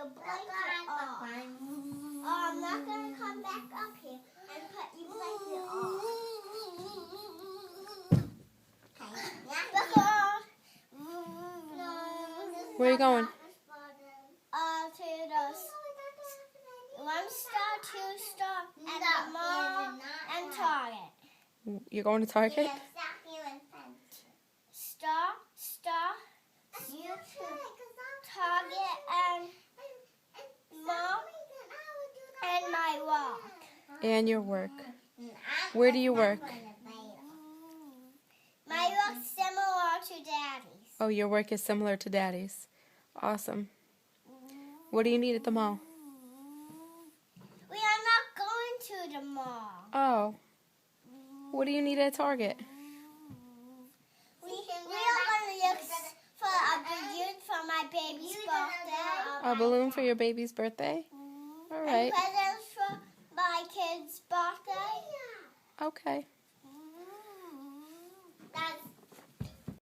your blanket off. I'm not going to come back up here and put your blanket off. Where are you going? To the 1 star, 2 star, and the mall and Target. You're going to Target? Star, Target, and mall, and my walk. And your work. Where do you work? My work's similar to Daddy's. Oh, your work is similar to Daddy's. Awesome. What do you need at the mall? We are not going to the mall. Oh. What do you need at Target? We are going to look for a balloon for my baby's birthday. A balloon for your baby's birthday? All right. And presents for my kid's birthday. Okay.